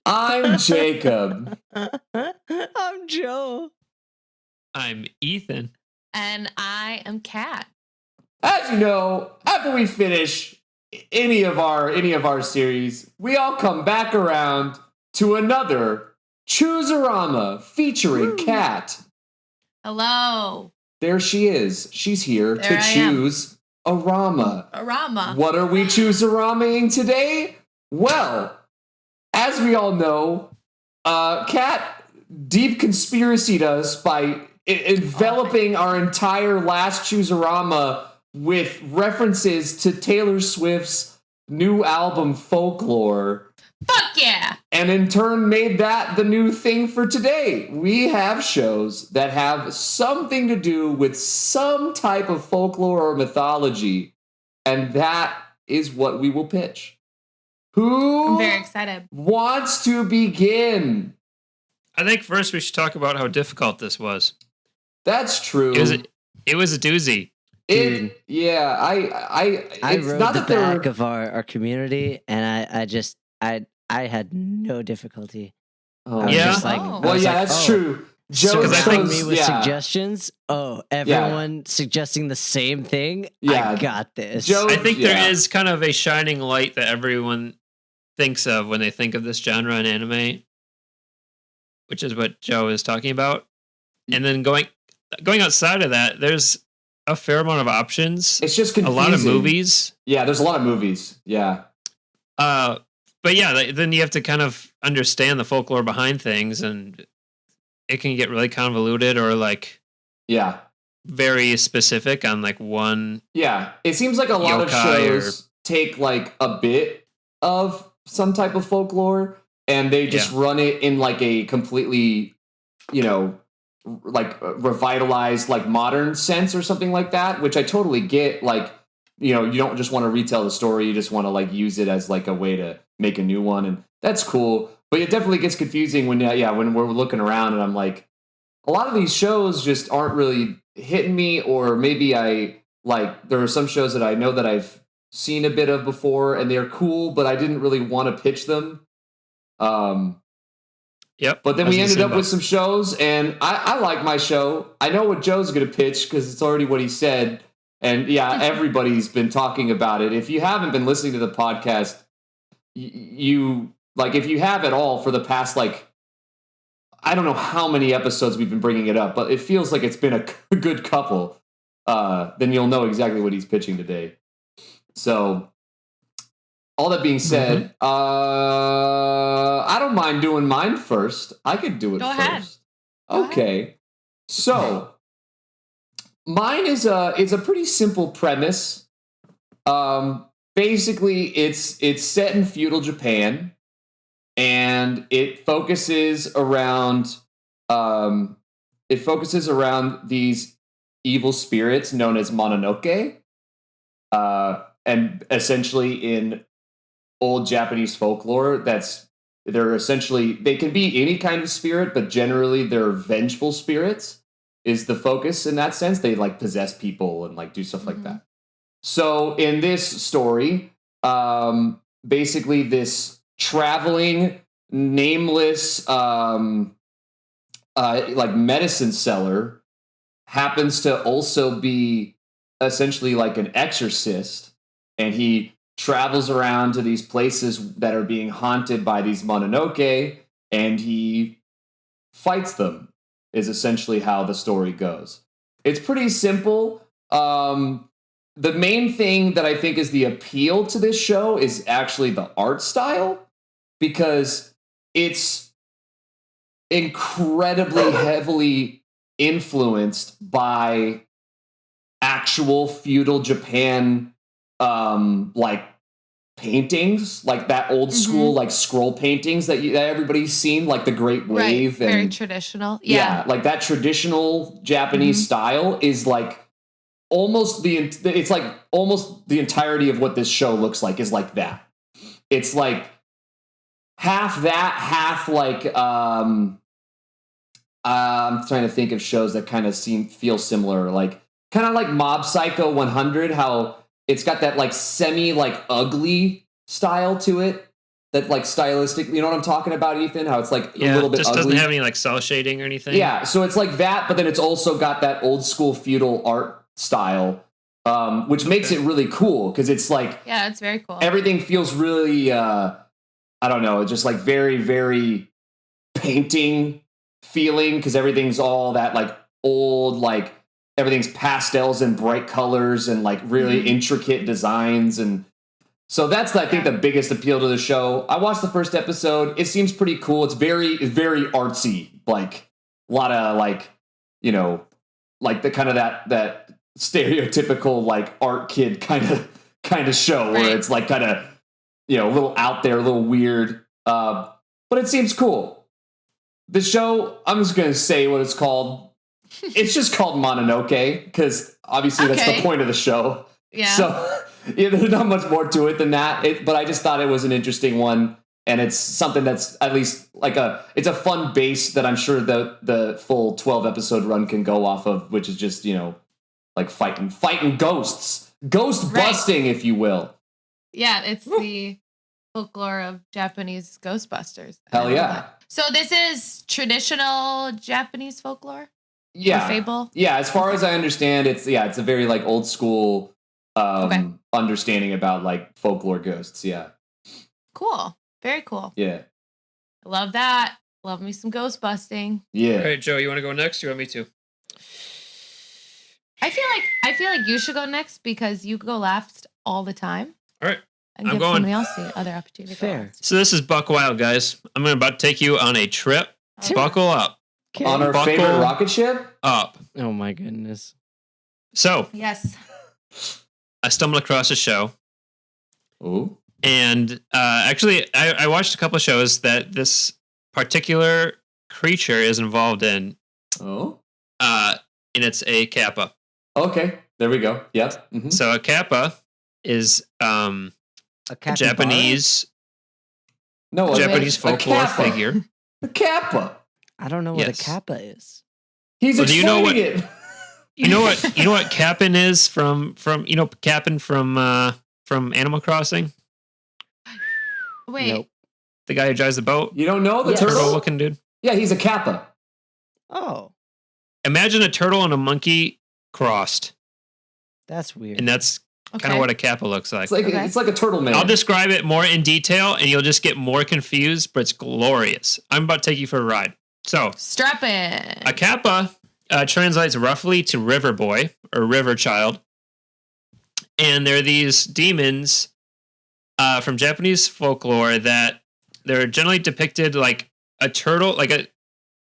I'm Jacob. I'm Joe. I'm Ethan. And I am Kat. As you know, after we finish any of our series, we all come back around to another Choosarama featuring Kat. Hello. There she is. She's here There to choose a Rama. A Rama. What are we Choosaramaing today? Well, as we all know, Kat deep conspiracied us by enveloping our entire last Choosarama with references to Taylor Swift's new album Folklore. Fuck yeah! And in turn made that the new thing for today. We have shows that have something to do with some type of folklore or mythology. And that is what we will pitch. Who I'm very excited. wants to begin? I think first we should talk about how difficult this was. That's true. It was a doozy. Dude. I I it's rode not the that they're back of our community, and I had no difficulty. Oh, I was Yeah? just like, Oh. I well, was yeah, like, that's oh, true. Joe So I coming think- me with yeah. suggestions. Oh, everyone suggesting the same thing. Yeah. I got this. Joe- I think yeah. there is kind of a shining light that everyone thinks of when they think of this genre in anime, which is what Joe is talking about. And then going outside of that, there's a fair amount of options. It's just A confusing. lot of movies. Yeah, there's a lot of movies. Yeah. But yeah, then you have to kind of understand the folklore behind things, and it can get really convoluted or like Yeah. very specific on like one. Yeah. It seems like a lot of Yokai shows take like a bit of some type of folklore and they just run it in like a completely, like revitalized, like modern sense or something like that, which I totally get. Like, you don't just want to retell the story. You just want to like use it as like a way to make a new one. And that's cool. But it definitely gets confusing when we're looking around and I'm like, a lot of these shows just aren't really hitting me, or maybe there are some shows that I know that I've seen a bit of before and they're cool, but I didn't really want to pitch them. Yep. But then I was we the ended same up boat. with some shows, and I like my show. I know what Joe's going to pitch because it's already what he said. And yeah, everybody's been talking about it. If you haven't been listening to the podcast, if you have at all for the past, like, I don't know how many episodes we've been bringing it up, but it feels like it's been a good couple. Then you'll know exactly what he's pitching today. So, all that being said, I don't mind doing mine first. I could do it Go first. ahead. Okay. So, mine is a pretty simple premise. Basically, it's set in feudal Japan, and it focuses around these evil spirits known as Mononoke. And essentially in old Japanese folklore, they can be any kind of spirit, but generally they're vengeful spirits is the focus in that sense. They like possess people and like do stuff like that. So in this story, basically this traveling nameless like medicine seller happens to also be essentially like an exorcist, and he travels around to these places that are being haunted by these Mononoke, and he fights them, is essentially how the story goes. It's pretty simple. The main thing that I think is the appeal to this show is actually the art style, because it's incredibly heavily influenced by actual feudal Japan like paintings, like that old school like scroll paintings that everybody's seen, like the Great Wave. Right. Very and traditional. yeah, like that traditional Japanese style is like almost the entirety of what this show looks like is like that. It's like half that, half like I'm trying to think of shows that kind of feel similar, like kind of like Mob Psycho 100, how it's got that like semi like ugly style to it that like stylistic. You know what I'm talking about, Ethan? How it's like a little bit just ugly. doesn't have any like cell shading or anything. Yeah, so it's like that, but then it's also got that old school feudal art style, which makes it really cool because it's like Yeah, it's very cool. everything feels really, I don't know, just like very, very painting feeling because everything's all that like old, like everything's pastels and bright colors and like really intricate designs. And so that's, I think, the biggest appeal to the show. I watched the first episode. It seems pretty cool. It's very artsy, like a lot of like, you know, like the kind of that stereotypical like art kid kind of show where it's like kind of, you know, a little out there, a little weird. But it seems cool. The show, I'm just going to say what it's called. It's just called Mononoke because obviously that's the point of the show. Yeah. So yeah, there's not much more to it than that. But I just thought it was an interesting one, and it's something that's at least like it's a fun base that I'm sure the full 12 episode run can go off of, which is just, you know, like fighting ghosts, ghost busting, if you will. Yeah, it's the folklore of Japanese Ghostbusters. Hell yeah! So this is traditional Japanese folklore. Yeah, or fable. Yeah, as far as I understand, it's a very like old school understanding about like folklore ghosts. Yeah. Cool. Very cool. Yeah. I love that. Love me some ghost busting. Yeah. All right, Joe, you want to go next? You want me to? I feel like you should go next because you go last all the time. All right. And I'm give going. somebody else the other opportunity. Fair. So this is Buck Wild, guys. I'm about to take you on a trip. Okay. Buckle up. Okay. On our favorite rocket ship? Up. Oh my goodness. So Yes. I stumbled across a show. Ooh. And actually, I watched a couple of shows that this particular creature is involved in. Oh. And it's a kappa. Okay. There we go. Yep. Mm-hmm. So a kappa is A capybara? Japanese Japanese folklore figure. A kappa. I don't know what Yes. a kappa is. He's Well, do you know explaining what- it. You know what Cap'n is from Cap'n from Animal Crossing? Wait. Nope. The guy who drives the boat? You don't know the Yes. Turtle turtle? looking dude. Yeah, he's a kappa. Oh, Imagine a turtle and a monkey crossed. that's weird. And that's Okay. kind of what a kappa looks like. It's like a turtle man. I'll describe it more in detail and you'll just get more confused, but it's glorious. I'm about to take you for a ride. So, Strap in. a kappa translates roughly to river boy or river child. And they're these demons from Japanese folklore that they're generally depicted like a turtle, like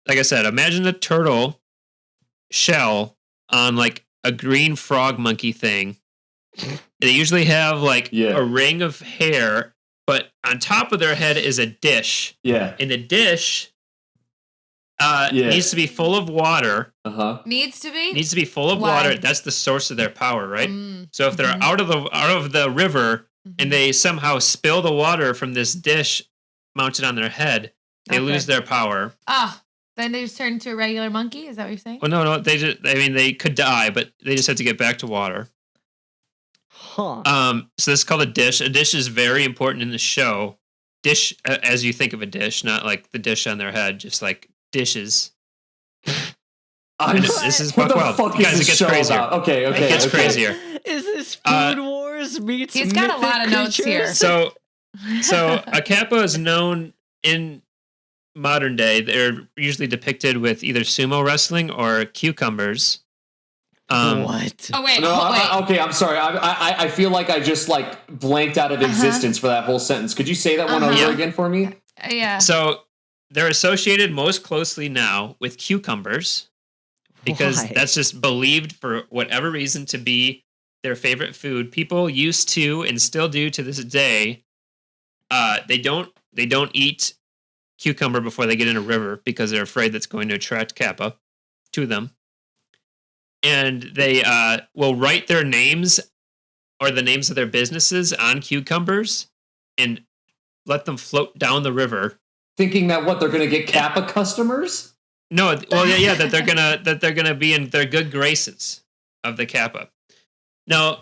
I said, imagine a turtle shell on like a green frog monkey thing. They usually have like a ring of hair, but on top of their head is a dish. Yeah. And the dish needs to be full of water. Uh-huh. Needs to be full of Why? water. That's the source of their power, right? Mm. So if they're out of the river Mhm. and they somehow spill the water from this dish mounted on their head, they Okay. lose their power. Then they just turn into a regular monkey. Is that what you're saying? Well, no, they could die, but they just have to get back to water. Huh. So this is called a dish. A dish is very important in the show. Dish, as you think of a dish, not like the dish on their head, just like dishes. This is what Buck the Wild. fuck Guys, is it this gets show crazier. about? Okay. It gets okay. crazier. Is this Food Wars meets He's got a mythic lot of notes here. creatures? So a kappa is known in modern day. They're usually depicted with either sumo wrestling or cucumbers. What? Oh wait, No, wait. okay, I'm sorry. I feel like I just like blanked out of existence for that whole sentence. Could you say that one over Yeah. again for me? Yeah. So they're associated most closely now with cucumbers because Why? that's just believed for whatever reason to be their favorite food. People used to and still do to this day. They don't eat cucumber before they get in a river because they're afraid that's going to attract kappa to them. And they will write their names or the names of their businesses on cucumbers and let them float down the river. Thinking that they're gonna get kappa customers? No, well, yeah, that they're gonna be in their good graces of the kappa. Now,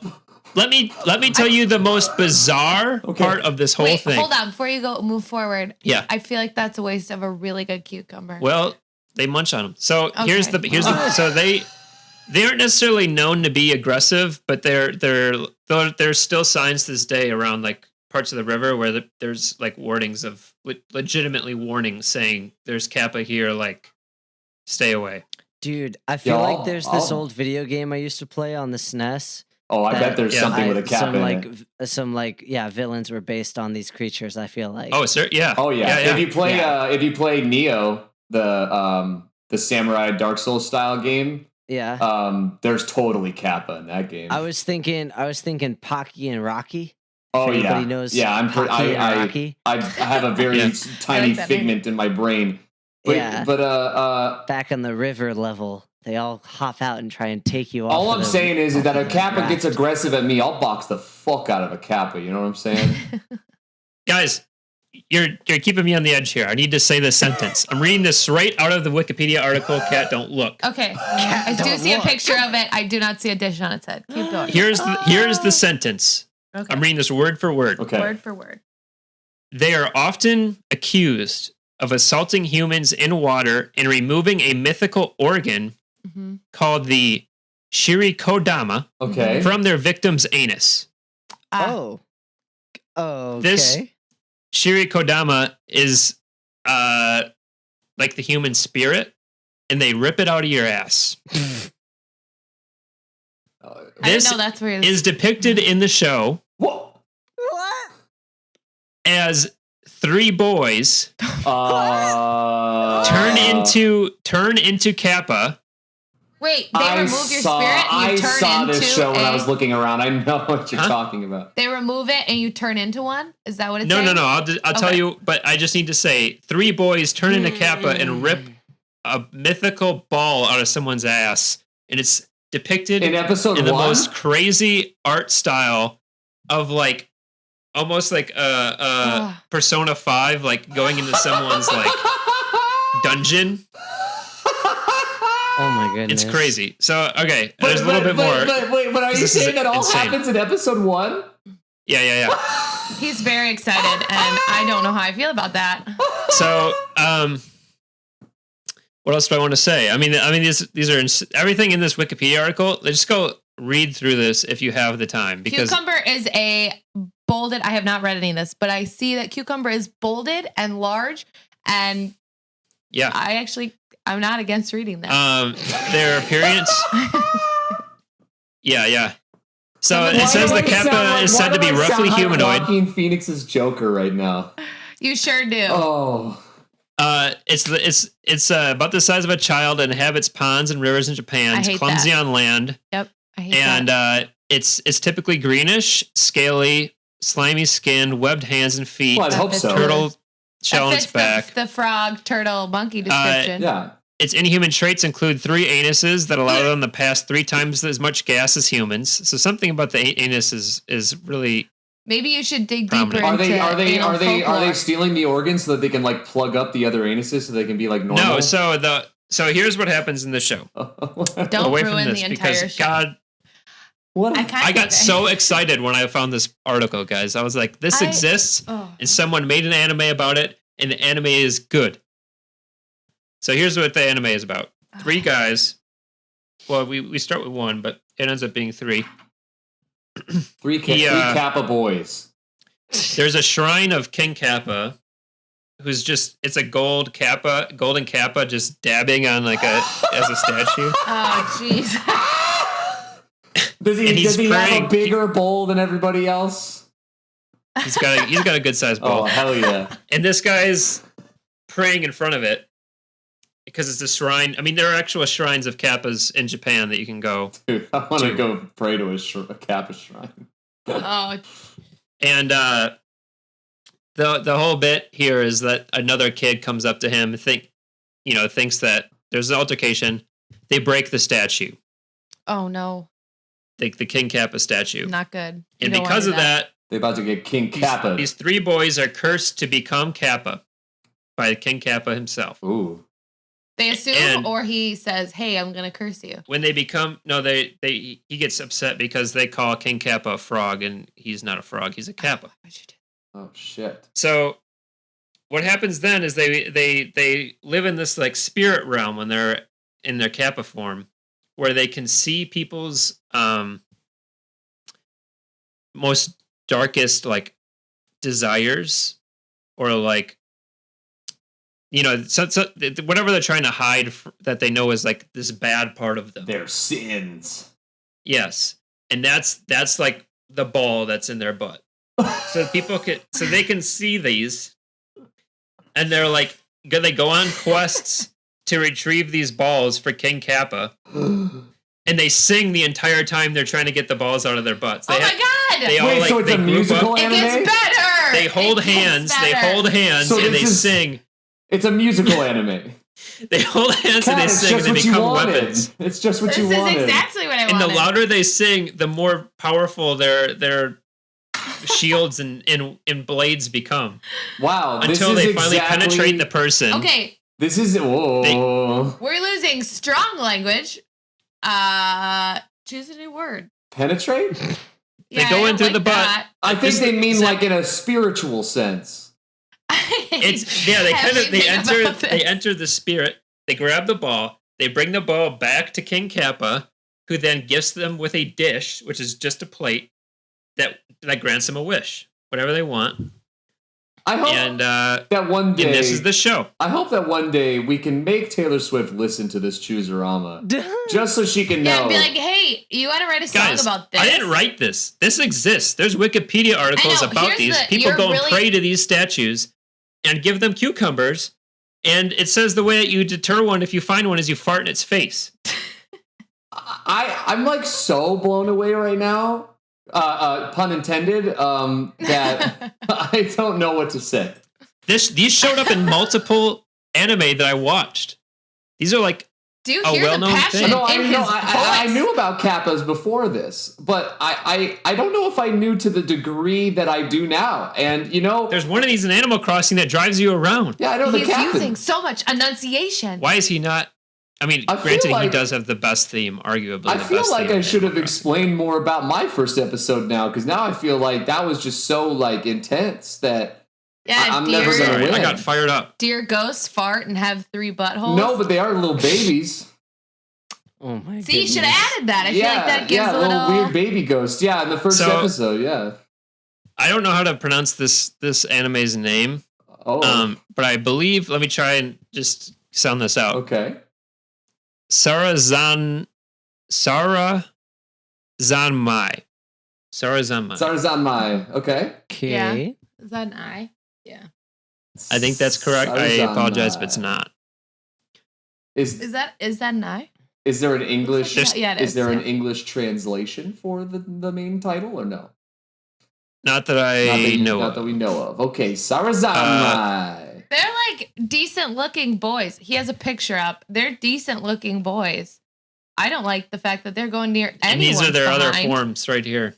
let me tell you the most bizarre part of this whole Wait, thing. hold on. Before you move forward. Yeah. I feel like that's a waste of a really good cucumber. Well, they munch on them. So Okay. here's the so they aren't necessarily known to be aggressive, but there's still signs to this day around like parts of the river where there's like warnings of legitimately warnings saying there's kappa here, like stay away. Dude, I feel Yeah, like there's this old video game I used to play on the SNES. Oh, I bet there's something with a kappa in it. Some villains were based on these creatures. I feel like. Oh, sir, yeah. Oh yeah. Yeah. If you play Neo, the samurai Dark Souls style game, there's totally kappa in that game. I was thinking Pocky and Rocky. Oh if yeah, anybody knows. Yeah, Rocky. I have a very tiny figment in my brain. But back on the river level, they all hop out and try and take you off. All I'm saying is that a kappa gets aggressive at me, I'll box the fuck out of a kappa. You know what I'm saying? Guys, you're keeping me on the edge here. I need to say this sentence. I'm reading this right out of the Wikipedia article. Cat, don't look. Okay, I do see a picture of it. I do not see a dish on its head. Keep going. Here's the sentence. Okay. I'm reading this word for word. Okay. Word for word. They are often accused of assaulting humans in water and removing a mythical organ called the shirikodama from their victim's anus. Oh. Okay. This shirikodama is like the human spirit, and they rip it out of your ass. I didn't know that's where is depicted in the show. What? As 3 boys turn into kappa. Wait, they remove your spirit and you turn into I saw this show when I was looking around. I know what you're talking about. They remove it and you turn into one? Is that what it's saying? No. I'll tell Okay. you, but I just need to say 3 boys turn into kappa and rip a mythical ball out of someone's ass. And it's depicted in episode in the 1? most crazy art style of like almost like Persona 5, like going into someone's like dungeon. Oh my goodness. It's crazy. So, okay, there's a little bit more. But are you saying that all happens in episode 1? Yeah. He's very excited, and I don't know how I feel about that. So, what else do I want to say? I mean, these are everything in this Wikipedia article. Let's just go read through this if you have the time. Because cucumber is a bolded. I have not read any of this, but I see that cucumber is bolded and large, and yeah, I'm not against reading that. Their appearance. Yeah. So it says the kappa is said to be roughly humanoid. Joaquin Phoenix's Joker right now. You sure do. Oh. It's about the size of a child and inhabits ponds and rivers in Japan. It's clumsy on land. Yep, I hate that. It's typically greenish, scaly, slimy skin, webbed hands and feet. Well, I hope so. Turtle shell on its back. The frog, turtle, monkey description. Yeah. Its inhuman traits include 3 anuses that allow them to pass 3 times as much gas as humans. So something about the anus is really. Maybe you should dig prominent. deeper into Are they stealing the organs so that they can like plug up the other anuses so they can be like normal? No, so here's what happens in the show. Don't away ruin from this the entire because show. God, I got so excited when I found this article, guys. I was like, this exists, and someone made an anime about it, and the anime is good. So here's what the anime is about. 3 guys. Well, we start with 1, but it ends up being 3. 3 Kappa boys. There's a shrine of King Kappa, who's it's a golden Kappa, just dabbing on like as a statue. Oh, jeez. Does he have a bigger bowl than everybody else? He's got a good sized bowl. Oh hell yeah! And this guy's praying in front of it because it's a shrine. I mean, there are actual shrines of Kappas in Japan that you can go. Dude, I want to go pray to a Kappa shrine. Oh. And the whole bit here is that another kid comes up to him, thinks that there's an altercation. They break the statue. Oh no! The King Kappa statue. Not good. And because of that, they're about to get King Kappa. These 3 boys are cursed to become Kappa by King Kappa himself. Ooh. They assume, And- or he says, "Hey, I'm gonna curse you." When they become he gets upset because they call King Kappa a frog, and he's not a frog; he's a Kappa. Oh shit. So what happens then is they live in this like spirit realm when they're in their Kappa form, where they can see people's most darkest like desires, or like so whatever they're trying to hide that they know is like this bad part of them. Their sins. Yes, and that's like the ball that's in their butt. So they can see these, and they're like, they go on quests to retrieve these balls for King Kappa, and they sing the entire time they're trying to get the balls out of their butts. Oh my god! They all Wait, so it's they a group musical up, It anime? gets better. they hold It gets hands, better. So and they this is- sing. It's a musical anime. They hold hands and Kat, they it's sing, and just they what you become wanted. weapons. It's just what This you is wanted. exactly what I And wanted. the louder they sing, the more powerful their shields and blades become. Wow. Until this they is finally exactly, penetrate the person. Okay, This is whoa. we're losing strong language. Choose a new word. Penetrate? They Yeah, go I in don't through the butt. that. I think This they is- mean like in a spiritual sense. It's they Everything about this. enter the spirit. They grab the ball. They bring the ball back to King Kappa, who then gifts them with a dish, which is just a plate that grants them a wish, whatever they want. I hope And that one day. and this is the show. I hope that one day we can make Taylor Swift listen to this Choosarama, just so she can Yeah, know. be like, hey, you want to write a song Guys, about this? I didn't write this. This exists. There's Wikipedia articles know. about Here's these. the- People you're go and really- pray to these statues and give them cucumbers. And it says the way that you deter one if you find one is you fart in its face. I'm like so blown away right now. Pun intended. That I don't know what to say. These showed up in multiple anime that I watched. These are like Do you a hear the well-known passion thing. No, in his I voice? knew about kappas before this, but I don't know if I knew to the degree that I do now. And there's one of these in Animal Crossing that drives you around. yeah, I know the He's kappas. using so much enunciation. Why is he not? I mean, I feel granted, he like- does have the best theme, arguably. I the feel best like theme I in should have Animal Crossing. explained more about my first episode now, because now I feel like that was just so like intense that Yeah, I'm never deer, gonna Sorry, I win. got fired up. deer ghosts fart and have 3 buttholes. no, but they are little babies. Oh my See, you should goodness. have added that. I feel like that gives a little. weird baby ghost. Yeah, in the first So- episode. Yeah. I don't know how to pronounce this anime's name, Oh. but I believe. Let me try and just sound this out. Okay. Sarazanmai. Sarazanmai. Sarazanmai. Okay. Okay. Is that an I? Yeah. I think that's correct. I apologize if it's Sarazanmai. not. Is that an I? is there an English? Looks like- yeah, it is is, there an yeah. English translation for the main title or no? Not that I know Not of. that we know of. Okay, Sarazanmai. They're like decent looking boys. He has a picture up. They're decent looking boys. I don't like the fact that they're going near anyone. And these are their other forms right here.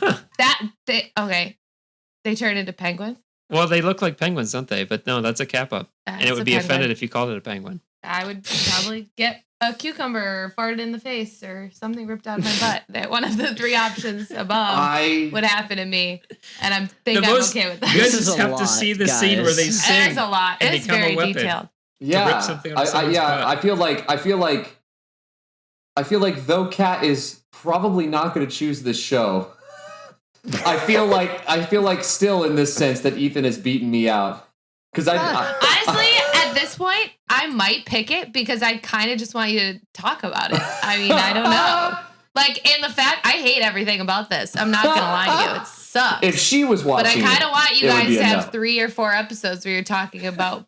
Okay. They turn into penguins. Well, they look like penguins, don't they? But no, that's a kappa. And it would be offended if you called it a penguin. I would probably get a cucumber farted in the face or something ripped out of my butt. That one of the 3 options above would happen to me, and I'm The I'm most- okay with that. You guys This is just a have to lot, see the scene where guys. they sing. It's a lot. and It's become a very weapon. detailed. Yeah, rip something out of someone's butt. I feel like though Kat is probably not going to choose this show. I feel like still in this sense that Ethan has beaten me out because Honestly, at this point, I might pick it because I kind of just want you to talk about it. I mean, I don't know. Like, in the fact, I hate everything about this. I'm not gonna lie to you, it sucks. if she was But I watching, kind of want you it would guys be to a have no. 3 or 4 episodes where you're talking about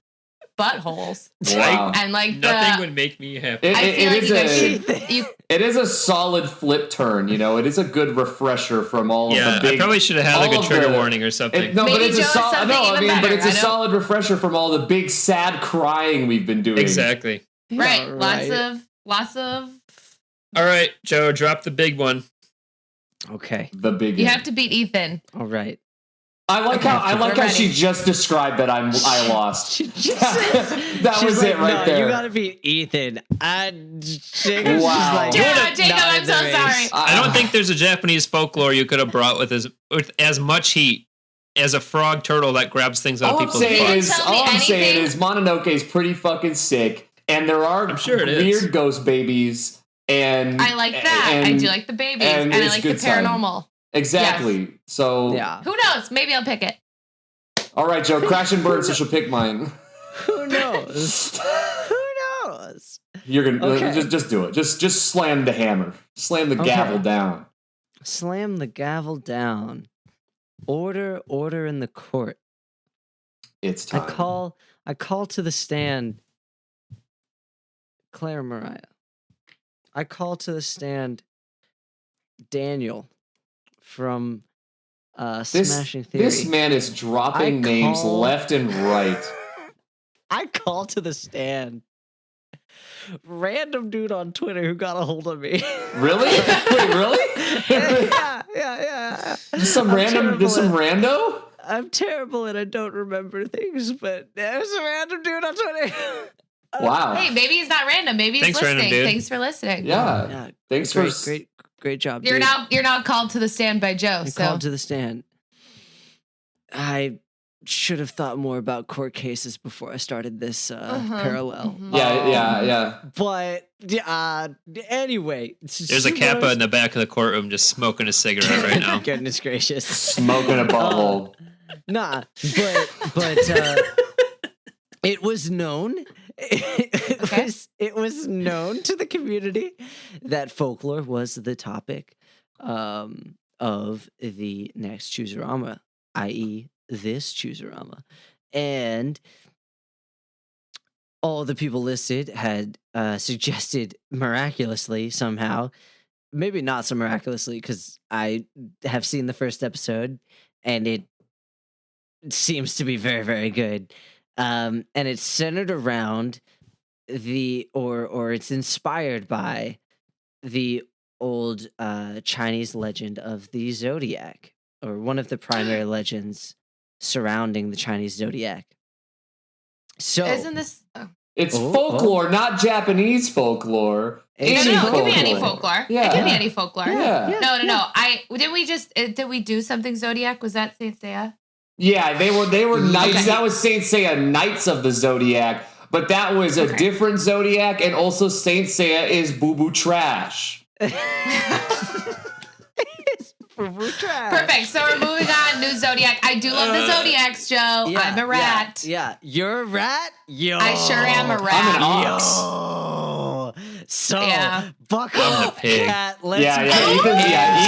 buttholes Wow. and like Nothing would make me happy. It- I feel like is you guys a- should. You It is a solid flip turn, It is a good refresher from all of yeah, the big. I probably should have had like all a of trigger the- warning or something. No, but Maybe it's a Joe has solid. something No, I even mean, but better. it's a I don't- solid refresher from all the big sad crying we've been doing. Exactly. right, Yeah, lots of. All right, Joe, drop the big one. Okay. The big. You have to beat Ethan. All right. I like how she just described that I lost. She just said, That she's was like, it right no, there. You gotta be Ethan. Jacob's Wow. just like, Jacob, not I'm in the so race. sorry. I don't think there's a Japanese folklore you could have brought with as much heat as a frog turtle that grabs things out of All I'm people's saying butts. is, Tell me anything. Mononoke is pretty fucking sick, and there are I'm sure it weird is. ghost babies, and I like that. I do like the babies, and I it's like the good time. paranormal. Exactly. So, Yeah. Who knows? Maybe I'll pick it. all right, Joe, crash and burn, so she'll pick mine. Who knows? Who knows? You're gonna Okay. just do it. Just slam the hammer, slam the gavel down. Slam the gavel down. Order in the court. It's time. I call to the stand Claire Mariah. I call to the stand Daniel from Smashing Theory. This man is dropping names left and right. I call to the stand random dude on Twitter who got a hold of me. Really? Wait, really? Yeah. Just some rando? I'm terrible and I don't remember things, but there's a random dude on Twitter. Wow. Hey, maybe he's not random. Maybe he's Thanks, random listening. dude. Thanks for listening. Yeah. Thanks great job. You're dude. now called to the stand by Joe. I So called to the stand. I should have thought more about court cases before I started this parallel. Yeah. But anyway, There's a Kappa in the back of the courtroom just smoking a cigarette right now. Goodness gracious, Smoking a bubble. nah, but it was known. It was known to the community that folklore was the topic of the next Choosarama, i.e., this Choosarama, and all the people listed had suggested miraculously somehow, maybe not so miraculously because I have seen the first episode and it seems to be very, very good. And it's centered around or it's inspired by the old Chinese legend of the zodiac, or one of the primary legends surrounding the Chinese zodiac. So isn't this? It's folklore, not Japanese folklore. No, it could be any folklore. Yeah. It could be any folklore. Yeah. No. Did we do something Zodiac? Was that Saint Seiya? Yeah, they were knights. Okay. That was Saint Seiya, Knights of the Zodiac, but that was a different Zodiac, and also Saint Seiya is boo-boo trash. Perfect. So we're moving on. New Zodiac. I do love the Zodiacs, Joe. Yeah, I'm a rat. Yeah, you're a rat? Yo. I sure am a rat. I'm an ox. Yo. So, Yeah. buckle I'm a up, pig. cat. Let's Yeah, go.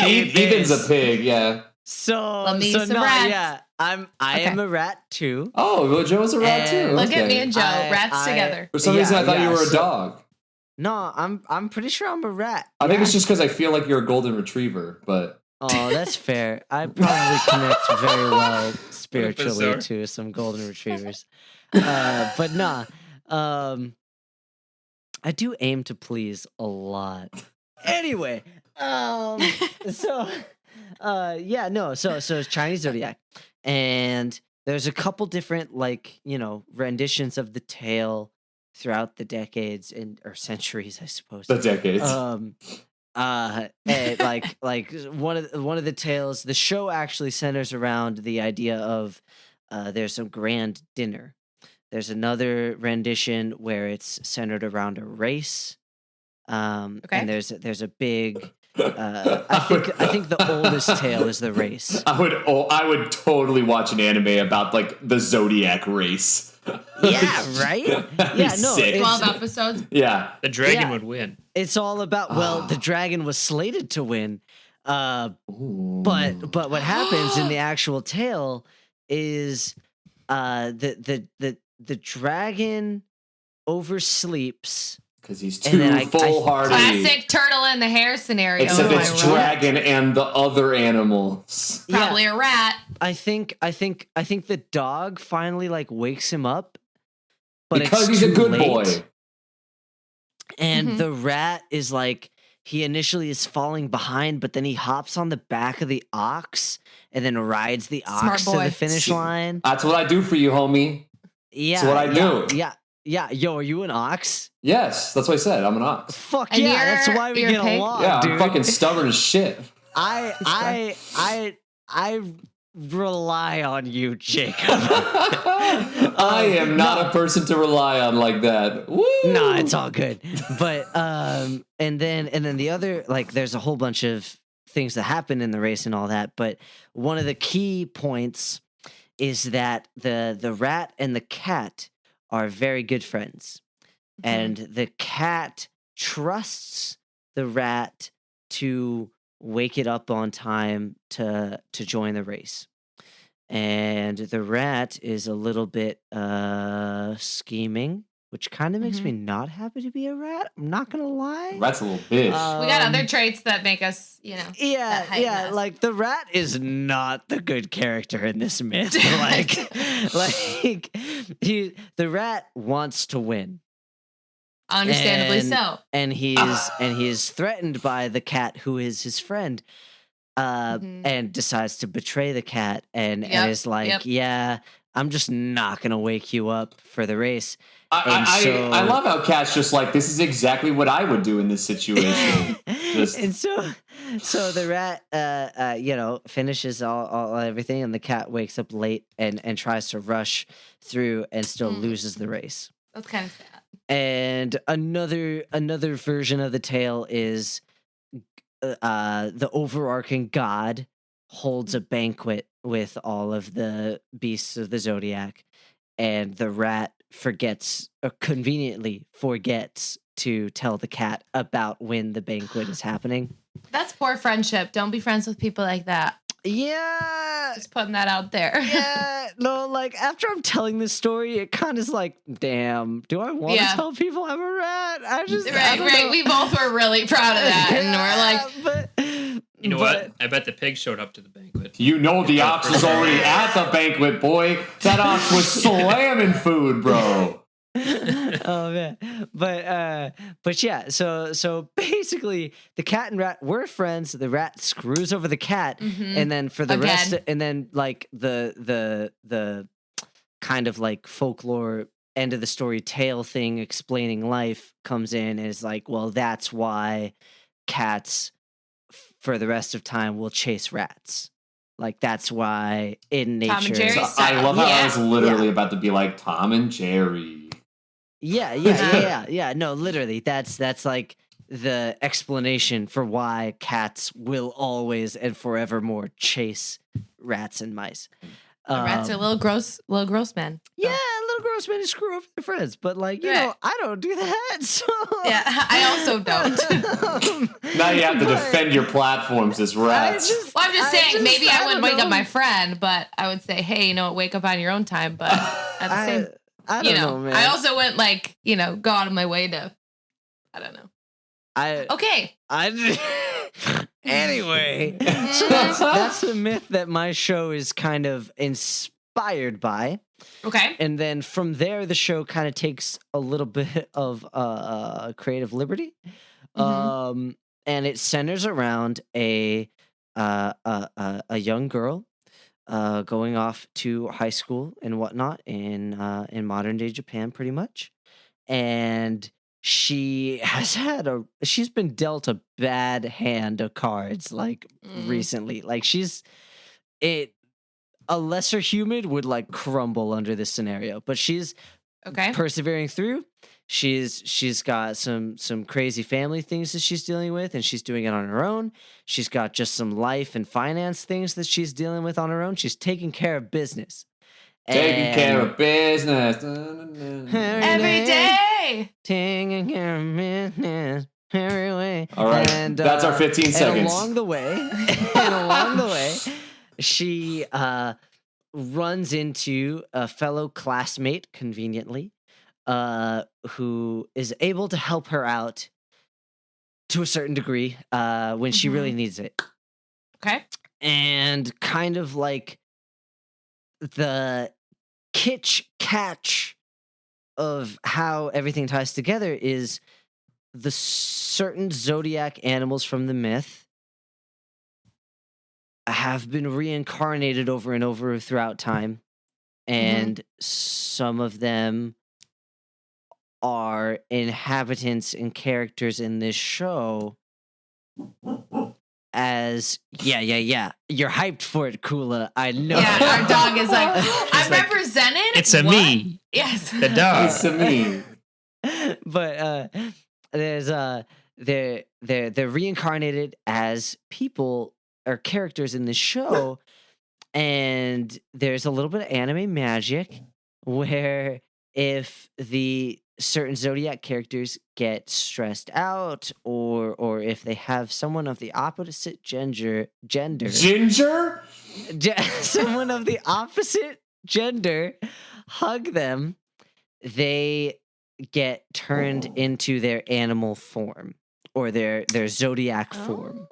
Ethan's a pig, yeah. Love me some rats. Yeah, I am a rat too. Oh, well, Joe's a rat too. Look at Okay. me and Joe. Rats together. For some reason, I thought you were a so- dog. No, I'm pretty sure I'm a rat. I think it's just because I feel like you're a golden retriever, but Oh, that's fair. I probably connect very well spiritually bizarre. to some golden retrievers. But nah. I do aim to please a lot. Anyway, so it's Chinese zodiac. And there's a couple different renditions of the tale throughout the decades or centuries, I suppose. the decades. And like one of the tales, the show actually centers around the idea of there's some grand dinner. There's another rendition where it's centered around a race. And there's a big I think the oldest tale is the race. I would totally watch an anime about like the Zodiac race. Yeah, right? That'd be Yeah, no, sick. 12 episodes. Yeah. The dragon Yeah. would win. It's all about the dragon was slated to win. But what happens in the actual tale is the dragon oversleeps. Because he's And then too foolhardy. Classic turtle in the hair scenario. Except Am I it's right? dragon and the other animals. Probably a rat. I think the dog finally wakes him up, but Because it's he's a too good late. boy. And the rat is he initially is falling behind, but then he hops on the back of the ox and then rides the Smart ox to boy. the finish line. That's what I do for you, homie. Yeah, what I do. Yeah. Yo, are you an ox? Yes, that's what I said. I'm an ox. Fuck And yeah, that's you're- why we you're get pig? along, Yeah, dude. I'm fucking stubborn as shit. I rely on you, Jacob. I am not a person to rely on like that. Woo! No, it's all good. But and then the other, like, there's a whole bunch of things that happen in the race and all that. But one of the key points is that the rat and the cat are very good friends, and the cat trusts the rat to wake it up on time to join the race. And the rat is a little bit scheming, which kind of makes me not happy to be a rat. I'm not gonna lie. Rat's a little bitch. We got other traits that make us, you know. that heighten Yeah. us. Like the rat is not the good character in this myth. The rat wants to win. Understandably so. And he is threatened by the cat, who is his friend, and decides to betray the cat, and is like, yeah, I'm just not gonna wake you up for the race. I love how Cat's just like, this is exactly what I would do in this situation. And so the rat, finishes all everything, and the cat wakes up late and tries to rush through and still loses the race. That's kind of sad. And another version of the tale is the overarching god holds a banquet with all of the beasts of the zodiac, and the rat conveniently forgets to tell the cat about when the banquet is happening. That's poor friendship. Don't be friends with people like that. Yeah. Just putting that out there. Yeah. No, like, after I'm telling this story, it kind of is like, damn, do I want to tell people I'm a rat? I don't know. We both were really proud of that. And we're like, You know what? I bet the pig showed up to the banquet. You know the ox was already at the banquet, boy. That ox was slamming food, bro. Oh man, but yeah. So basically, the cat and rat were friends. The rat screws over the cat, and then for the rest, and then like the kind of like folklore end of the story tale thing explaining life comes in and is like, well, that's why cats for the rest of time will chase rats. Like, that's why in nature. Tom and Jerry So I love how I was literally about to be like Tom and Jerry. Yeah. No, literally, that's like the explanation for why cats will always and forevermore chase rats and mice. Rats are little gross men. Yeah, little gross men who screw over their friends, but like, you know, I don't do that. So yeah, I also don't. Now you have to defend your platforms as rats. I'm just saying, maybe I wouldn't wake up my friend, but I would say, hey, wake up on your own time. But at the same, I don't know, man. I also wouldn't go out of my way to. I don't know. Okay. Anyway, so that's the myth that my show is kind of inspired by. Okay. And then from there, the show kind of takes a little bit of creative liberty, and it centers around a young girl going off to high school and whatnot in modern day Japan, pretty much, and she's been dealt a bad hand of cards recently. Like, a lesser human would like crumble under this scenario, but she's persevering through. She's got some crazy family things that she's dealing with, and she's doing it on her own. She's got just some life and finance things that she's dealing with on her own. She's taking care of business. Taking care of business. Every day. Taking care of business every way. All right. And, that's our 15 seconds. And along the way, she runs into a fellow classmate, conveniently, who is able to help her out to a certain degree when she really needs it. Okay. And kind of like the catch of how everything ties together is the certain zodiac animals from the myth have been reincarnated over and over throughout time, and some of them are inhabitants and characters in this show. As yeah, you're hyped for it, Kula. I know. Yeah, our dog is like, I'm like, represented. It's a What? me. Yes, The dog. It's to me. But there's they're reincarnated as people or characters in the show, and there's a little bit of anime magic where if the certain zodiac characters get stressed out, or if they have someone of the opposite gender Ginger? someone of the opposite gender hug them, they get turned into their animal form or their zodiac form.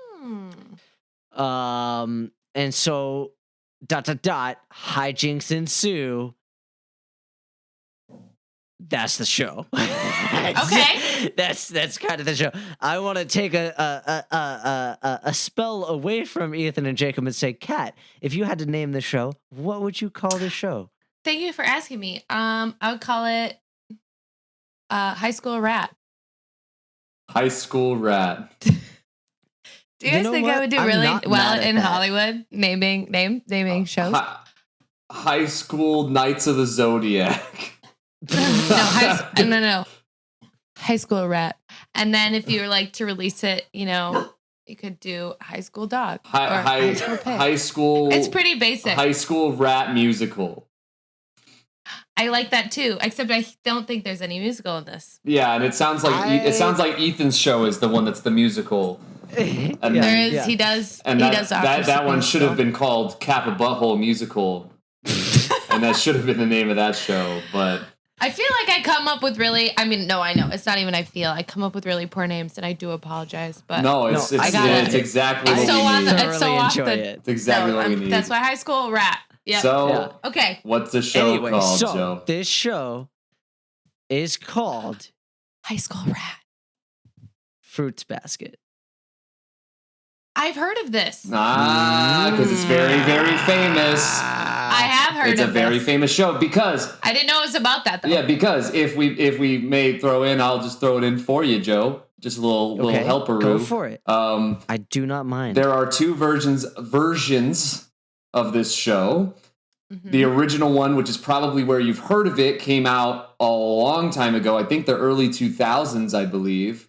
And so hijinks ensue. That's the show. Okay. That's kind of the show. I want to take a spell away from Ethan and Jacob and say, Kat, if you had to name the show, what would you call the show? Thank you for asking me. I would call it High School Rat. High School Rat. Do you guys think I would do I'm really not well mad at in that. Hollywood naming shows? High School Knights of the Zodiac. No. High School Rat. And then if you were like to release it, you could do High School Dog or High School Pig. High School. It's pretty basic. High School Rat Musical. I like that too, except I don't think there's any musical in this. Yeah, and it sounds like Ethan's show is the one that's the musical. And There is, he does. And he that, does that one should have been called Kappa Butthole Musical, and that should have been the name of that show. But I feel like I come up with really. I mean, no, I know it's not even. I feel I come up with really poor names, and I do apologize. But no, it's exactly it's what so we on need. the, it's so off enjoy the. it. It's exactly what we need. That's why High School Rat. Yeah. So okay. What's the show Anyway, called, so Joe? this show is called High School Rat. Fruits Basket. I've heard of this. Because it's very, very famous. I have heard It's of a very this. famous show because I didn't know it was about that though. yeah, because if we may throw in, I'll just throw it in for you, Joe. Just a little helperoo. Go for it. I do not mind. There are two versions of this show. Mm-hmm. The original one, which is probably where you've heard of it, came out a long time ago. I think the early 2000s, I believe.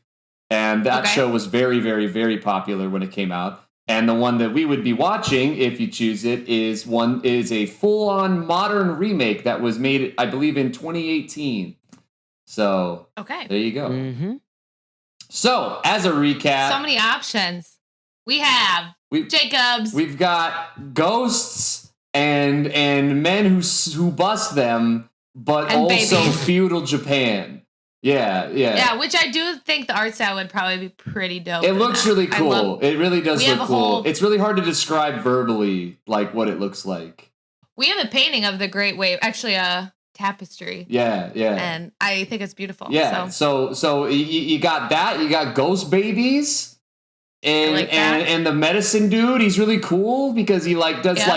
And that show was very, very, very popular when it came out. And the one that we would be watching, if you choose it, is a full-on modern remake that was made, I believe, in 2018. So there you go. Mm-hmm. So as a recap, So many options. We have Jacobs. We've got ghosts and men who bust them, but And also babies. feudal Japan. Yeah, which I do think the art style would probably be pretty dope. It in looks that. really cool. It really does We have look a cool. whole- It's really hard to describe verbally, like what it looks like. We have a painting of the Great Wave, actually a tapestry. Yeah. And I think it's beautiful. Yeah. So you got that. You got ghost babies, and like that. and the medicine dude. He's really cool because he does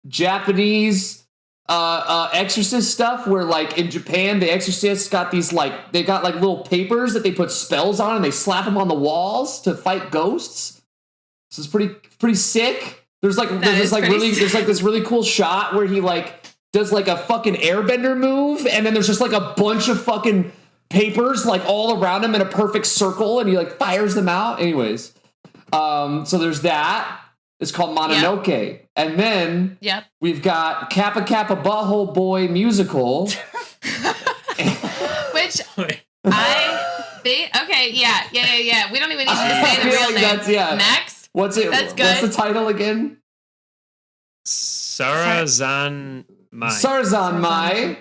Japanese exorcist stuff where in Japan the exorcists got these they got little papers that they put spells on and they slap them on the walls to fight ghosts. So it's pretty sick. There's this really cool shot where he does a fucking airbender move and then there's just a bunch of fucking papers all around him in a perfect circle and he fires them out. Anyways, so there's that. It's called Mononoke. Yep. And then we've got Kappa Kappa Butthole Boy Musical. Which I think, okay, yeah. We don't even need to say the real name. Next. What's it? That's good. What's the title again? Sarazanmai. Sarazanmai,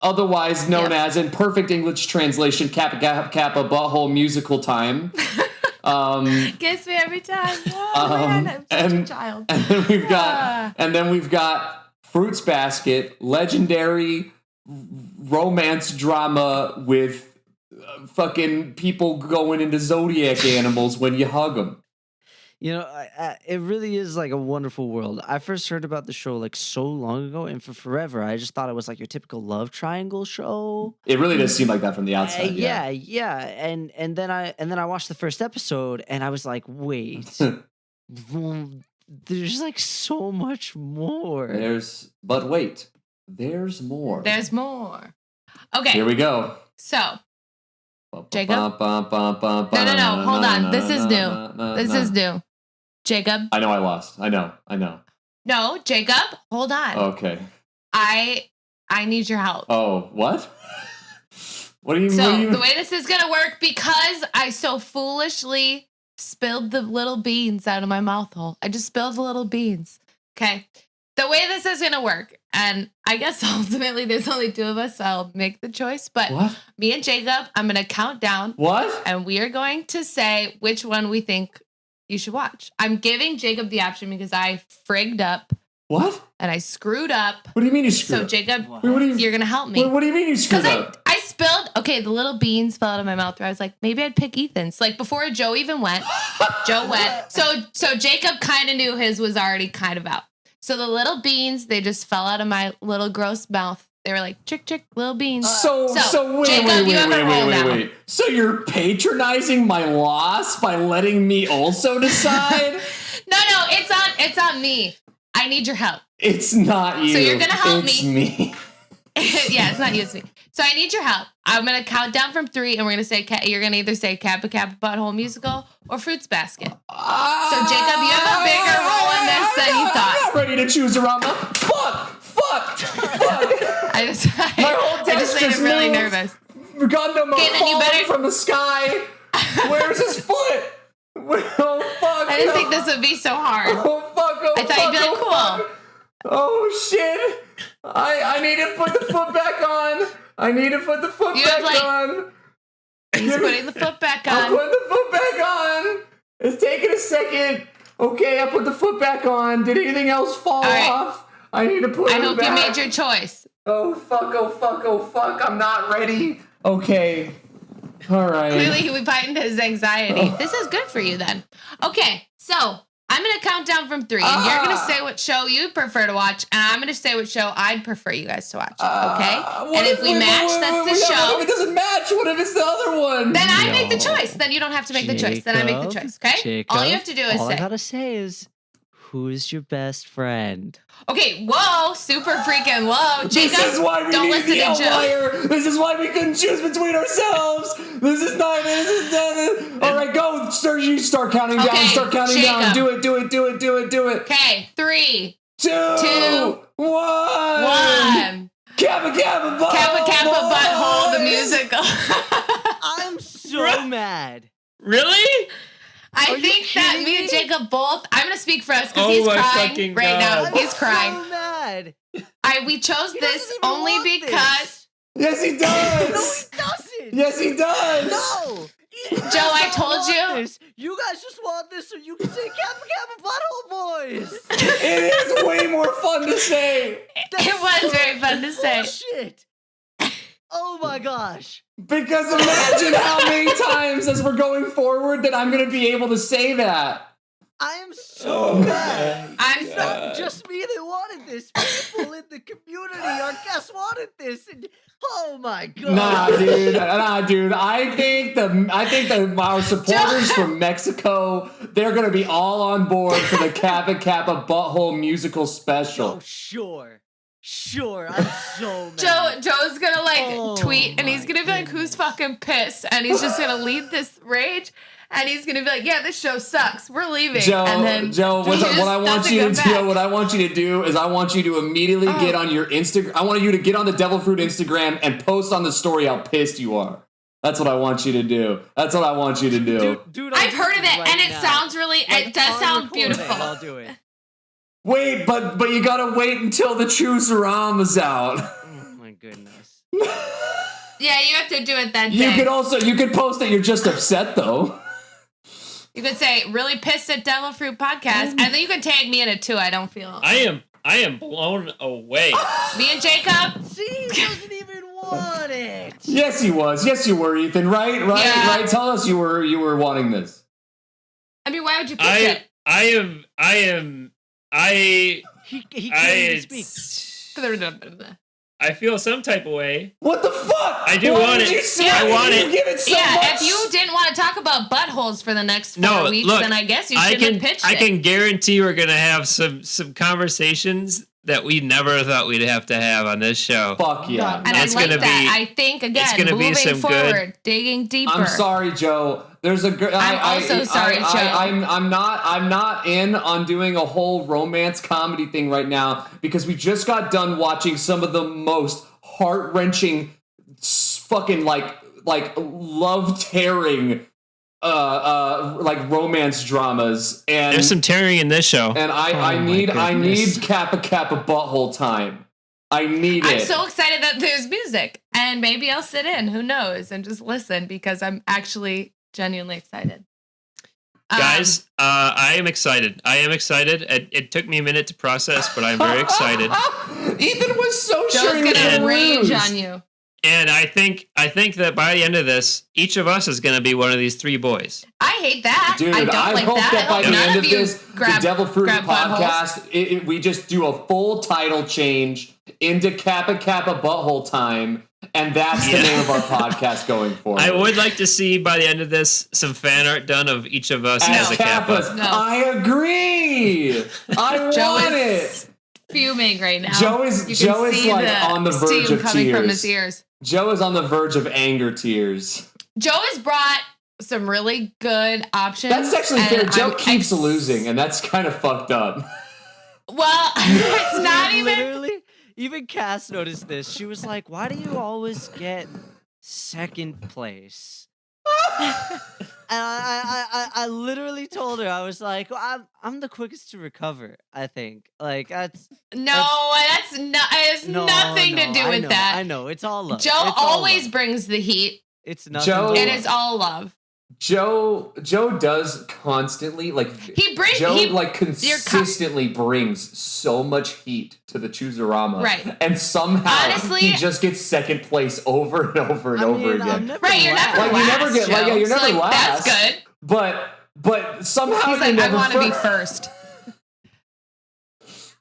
otherwise known as, in perfect English translation, Kappa Kappa Kappa Butthole Musical Time. Gets me every time. Oh, man, I'm such a child. And then we've got Fruits Basket, legendary romance drama with fucking people going into zodiac animals when you hug them. You know, it really is like a wonderful world. I first heard about the show like so long ago, and for forever, I just thought it was like your typical love triangle show. It really does seem like that from the outside. Yeah. And then I watched the first episode, and I was like, wait, there's like so much more. But wait, there's more. There's more. Okay. Here we go. So, Jacob? No. Hold on. This is new. This is new. Jacob? I know I lost. I know. No, Jacob, hold on. Okay. I need your help. Oh, what? What do you So, mean? the way this is going to work, because I so foolishly spilled the little beans out of my mouth hole. I just spilled the little beans. Okay. The way this is going to work, and I guess ultimately there's only two of us, so I'll make the choice. But What? me and Jacob, I'm going to count down. What? And we are going to say which one we think you should watch. I'm giving Jacob the option because I frigged up What? and I screwed up. What do you mean you screwed So, up? Jacob, Wait, what do you, you're going to help me. what do you mean you screwed Because up? I spilled, okay, the little beans fell out of my mouth where I was like, maybe I'd pick Ethan's. Like before Joe even went, Joe went. So Jacob kind of knew his was already kind of out. So the little beans, they just fell out of my little gross mouth. They were like, chick, chick, little beans. So Jacob, you have a roll now. wait. So you're patronizing my loss by letting me also decide? No, it's on me. I need your help. It's not you. So you're gonna help it's me. Yeah, it's not you, it's me. So I need your help. I'm gonna count down from 3, and we're gonna say you're gonna either say Kappa Kappa Butthole Musical or Fruits Basket. So Jacob, you have a bigger role in this than you thought. I'm not ready to Choosarama. Fuck. I just made him really nervous. Gundam falling from the sky. Where's his foot? Oh fuck! I didn't think this would be so hard. Oh fuck! I thought you'd be like, cool. Oh shit! I need to put the foot back on. I need to put the foot back on. He's putting the foot back on. I'm putting the foot back on. It's taking a second. Okay, I put the foot back on. Did anything else fall off? I need to put it back. I hope you made your choice. Oh fuck. I'm not ready. Okay. All right. Clearly he was fighting his anxiety. This is good for you then. Okay, so I'm going to count down from 3, and you're going to say what show you prefer to watch, and I'm going to say what show I'd prefer you guys to watch, okay? And if we match, that's the show. What if it doesn't match? What if it's the other one? Then I make the choice. Then you don't have to make the choice. Then I make the choice, okay? Jacob, all you have to do is all say. I gotta say is, who is your best friend? Okay, whoa, super freaking low. Jacob, this is why we don't need listen the to Joe. outlier. This is why we couldn't choose between ourselves. This is not. All right, go. You start counting down. Okay, Start counting down. Jacob. Do it. Okay, 3, 2, 1. Kappa Kappa Butthole, the musical. I'm so mad. Really? I think that me and Jacob both. I'm gonna speak for us because Oh he's my crying fucking right now. God. He's crying. So mad. We chose He this doesn't even only want because Yes, he No, does. he doesn't. Yes, he does. No. Joe, I told you. This. You guys just want this so you can say Kappa Kappa Butthole Boys. It is way more fun to say It was very fun to say. Bullshit. Oh my gosh. because imagine how many times as we're going forward that I'm going to be able to say that. I am so mad. I'm Not just me that wanted this. People in the community, our guests wanted this. And, oh my god. Nah, dude. I think our supporters from Mexico, they're gonna be all on board for the Kappa Kappa Butthole musical special. Oh, sure. I'm so mad. Joe's gonna tweet and he's gonna be like, "Who's fucking pissed?" And he's just gonna lead this rage. And he's gonna be like, "Yeah, this show sucks. We're leaving." Joe, and then what I want you to do is I want you to immediately get on your Instagram. I want you to get on the Devil Fruit Instagram and post on the story how pissed you are. That's what I want you to do. Dude, I've heard of it, and it sounds really. It does sound recording, beautiful. I'll do it. Wait, but you gotta wait until the Choosarama's out. Oh my goodness. Yeah, you have to do it that day. You could post that you're just upset though. You could say "really pissed at Devil Fruit Podcast," and then you can tag me in it too. I don't feel. I am blown away. Me and Jacob. See, he doesn't even want it. Yes, he was. Yes, you were, Ethan. Right? Yeah. Right? Tell us you were wanting this. I mean, why would you pick it? I He can't even speak. I feel some type of way. What the fuck? I do Why want did it. You say I want you it. Give it so Yeah, much? if you didn't want to talk about buttholes for the next 4 No, weeks, look, then I guess you shouldn't have pitched I it. can guarantee we're gonna have some conversations that we never thought we'd have to have on this show. Fuck yeah. And I It's like gonna that. be- I think, it's again, gonna be moving some forward, good- digging deeper. I'm sorry, Joe. There's a girl. I'm also sorry, Joe. I'm not in on doing a whole romance comedy thing right now because we just got done watching some of the most heart-wrenching, fucking like love-tearing, like romance dramas. And There's some tearing in this show. and I need Kappa Kappa butthole time. I need it. I'm so excited that there's music, and maybe I'll sit in. Who knows? And just listen because I'm actually genuinely excited. Guys, I am excited. I am excited. It took me a minute to process, but I'm very excited. Ethan was so Joe's sure he was gonna gonna rage lose. on you. And I think that by the end of this, each of us is going to be one of these 3 boys. I hate that. Dude, I don't like hope that by the None end of you this, grab, the Devil Fruit grab buttholes. podcast, we just do a full title change into Kappa Kappa Butthole Time, and that's the Yeah. name of our podcast going forward. I would like to see by the end of this some fan art done of each of us As as a Kappa. Kappas. No. I agree. I Joe want is it. fuming right now. Joe is You can see like the on the verge steam of coming from his tears. ears. Joe is on the verge of anger tears. Joe has brought some really good options. That's actually fair. and Joe I'm keeps losing, and that's kind of fucked up. Well, it's not even. Literally, even Cass noticed this. She was like, "Why do you always get second place?" And I literally told her, I was like, well, I'm the quickest to recover. I think like that's That's not. It has nothing to do with that. I know it's all love. Joe It's all always love. brings the heat. It's nothing. Joe- but It love. is all love. Joe does constantly He brings. Joe he, consistently brings so much heat to the Choosarama, Right. And somehow Honestly- he just gets second place over and over and over I'm again. never Right, you're last. never Like, you last. never get- like, Joe. yeah, you're So, never like, last. That's good. But somehow He's you're like, I never want to be first. first.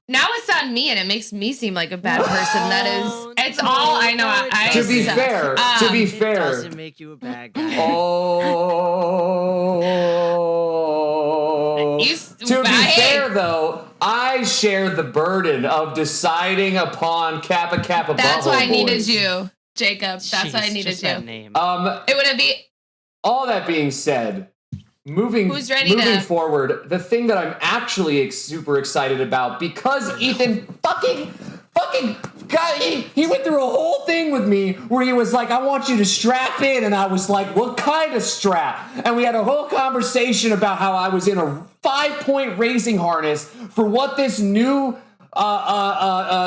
Now it's on me, and it makes me seem like a bad person. That is, Oh, it's no, all I know. no, it I To be suck. fair, to be It fair, doesn't make you a bad guy. oh. To be fair, though, I share the burden of deciding upon Kappa Kappa That's Butthole why I needed Boys. you, Jacob. That's why I Jeez, needed just that you. name. It would be. All that being said, moving Who's ready to- forward, the thing that I'm actually super excited about, because Ethan fucking God, he went through a whole thing with me where he was like, I want you to strap in, and I was like, what kind of strap? And we had a whole conversation about how I was in a 5-point racing harness for what this new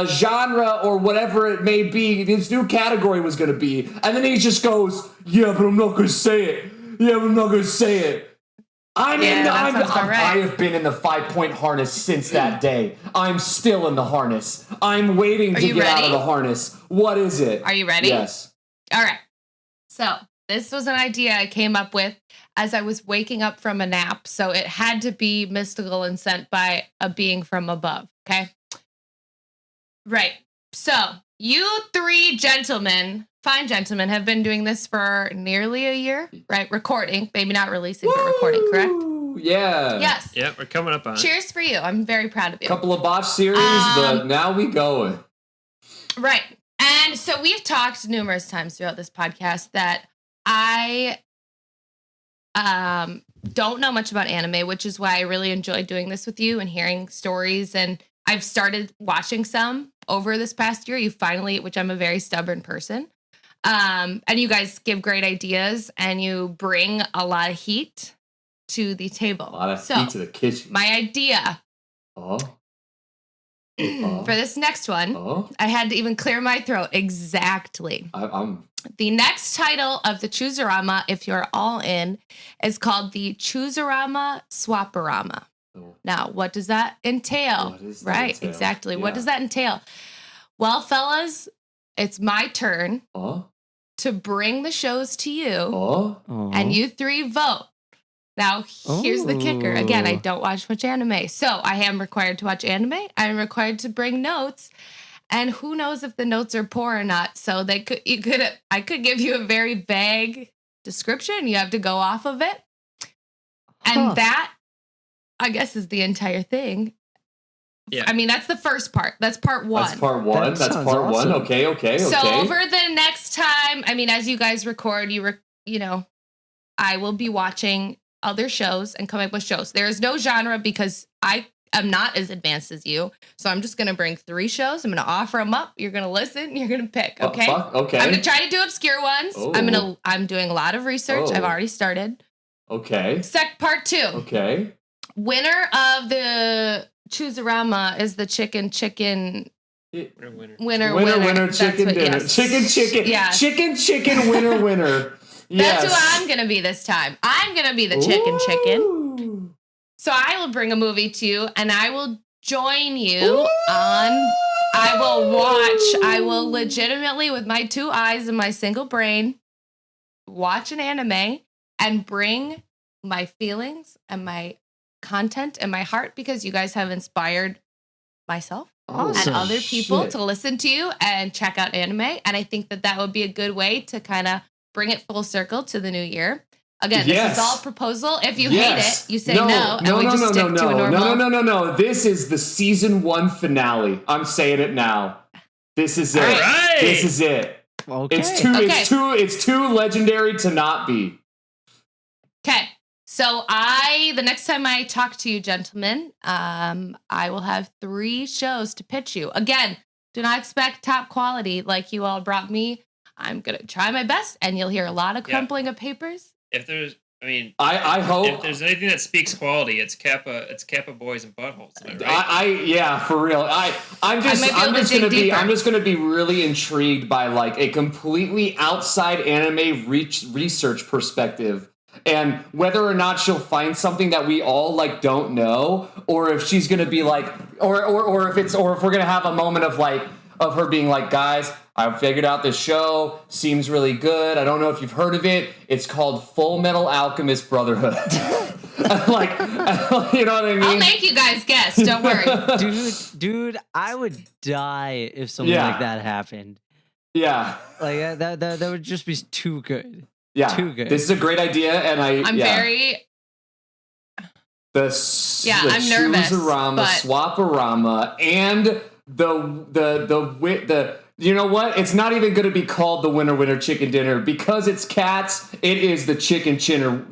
genre or whatever it may be, this new category was going to be. And then he just goes, yeah, but I'm not going to say it. Yeah, but I'm not going to say it. I have been in the 5-point harness since that day. I'm still in the harness. I'm waiting to get out of the harness. What is it? Are you ready? Yes. All right. So this was an idea I came up with as I was waking up from a nap. So it had to be mystical and sent by a being from above. Okay. Right. So you 3 gentlemen, fine gentlemen, have been doing this for nearly a year, right? Recording, maybe not releasing, but recording, correct? Woo! Yeah. Yes. Yeah, we're coming up on it. Cheers for you. I'm very proud of you. Couple of botch series, but now we going. Right. And so we've talked numerous times throughout this podcast that I don't know much about anime, which is why I really enjoyed doing this with you and hearing stories. And I've started watching some over this past year. You finally, which I'm a very stubborn person. And you guys give great ideas and you bring a lot of heat to the table. A lot of so, feet to the kitchen. my idea Oh. for this next one, Oh. I had to even clear my throat exactly. I'm The next title of the Choosarama, if you're all in, is called the Choosarama Swaparama. oh. Now, what does that entail? What does that Right, entail? exactly. What Yeah. does that entail? Well, fellas, it's my turn Oh, to bring the shows to you, oh. and you three vote. Now, here's the kicker. Again, I Oh. don't watch much anime, so I am required to watch anime. I'm required to bring notes, and who knows if the notes are poor or not. So I could give you a very vague description. You have to go off of it, and that, I guess, is the entire thing. Yeah. I mean, that's the first part. That's part one. That's part one. That That's sounds part awesome. one. Okay. So over the next time, I mean, as you guys record, I will be watching other shows and coming up with shows. There is no genre because I am not as advanced as you. So I'm just going to bring 3 shows. I'm going to offer them up. You're going to listen. You're going to pick. Okay. Fuck, okay. I'm going to try to do obscure ones. Oh. I'm doing a lot of research. Oh. I've already started. Okay. Part 2. Okay. Winner of the Choosarama is the chicken. Winner. Winner, That's chicken what- dinner. yes. Chicken. Yeah. Chicken, winner. That's Yes. who I'm going to be this time. I'm going to be the chicken. Ooh. So I will bring a movie to you, and I will join you Ooh. on. I will legitimately, with my 2 eyes and my single brain, watch an anime and bring my feelings and my content and my heart, because you guys have inspired myself Awesome. and other people shit. to listen to you and check out anime. And I think that would be a good way to kind of bring it full circle to the new year. Again, Yes. this is all proposal. If you Yes. hate it, you say no, and we just stick to a normal. No. This is the season 1 finale. I'm saying it now. This is it. All right. This is it. Okay. It's too legendary to not be. Okay. So the next time I talk to you, gentlemen, I will have 3 shows to pitch you. Again, do not expect top quality like you all brought me. I'm going to try my best, and you'll hear a lot of crumpling of papers. If there's, I hope. if there's anything that speaks quality, it's Kappa boys and buttholes. Am I right? Yeah, for real. I'm just gonna be really intrigued by like a completely outside anime research perspective, and whether or not she'll find something that we all like don't know, or if she's gonna be like, or if we're gonna have a moment of her being like, guys, I figured out this show, seems really good. I don't know if you've heard of it. It's called Full Metal Alchemist Brotherhood. Like, you know what I mean? I'll make you guys guess. Don't worry. Dude, I would die if something Yeah. like that happened. Yeah. Like that would just be too good. Yeah. Too good. This is a great idea, and I'm very. the I'm nervous, Choosarama, but- Swaparama, and the you know what? It's not even going to be called the winner chicken dinner because it's cats. It is the chicken chinner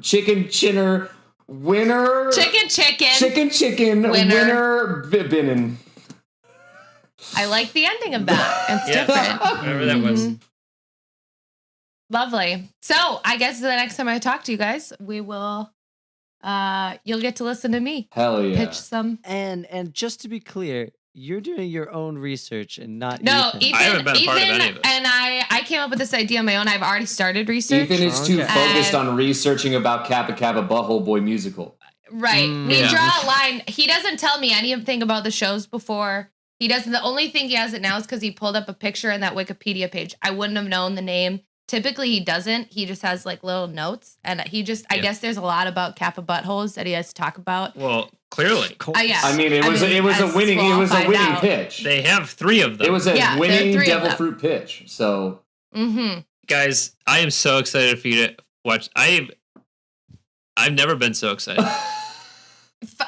winner Chicken winner bibinin. I like the ending of that. It's Yeah. different. Whatever that was. Mhm. Lovely. So I guess the next time I talk to you guys, we will. You'll get to listen to me Hell yeah. pitch some. And just to be clear, you're doing your own research and not No, Ethan. Ethan, I haven't been a part of any of this. and I came up with this idea on my own. I've already started research. Ethan is too Okay. focused And- on researching about Kappa Kappa Butthole Boy musical. Right. We Yeah. draw a line. He doesn't tell me anything about the shows before. He doesn't. The only thing he has it now is because he pulled up a picture in that Wikipedia page. I wouldn't have known the name. Typically, he doesn't. He just has like little notes, and I guess there's a lot about Kappa buttholes that he has to talk about. Well, clearly. Yeah. I mean, it was a as winning we'll find out. pitch. They have 3 of them. It was a Yeah, there are winning 3 of devil them. fruit pitch. So Mm-hmm. Guys, I am so excited for you to watch. I've never been so excited.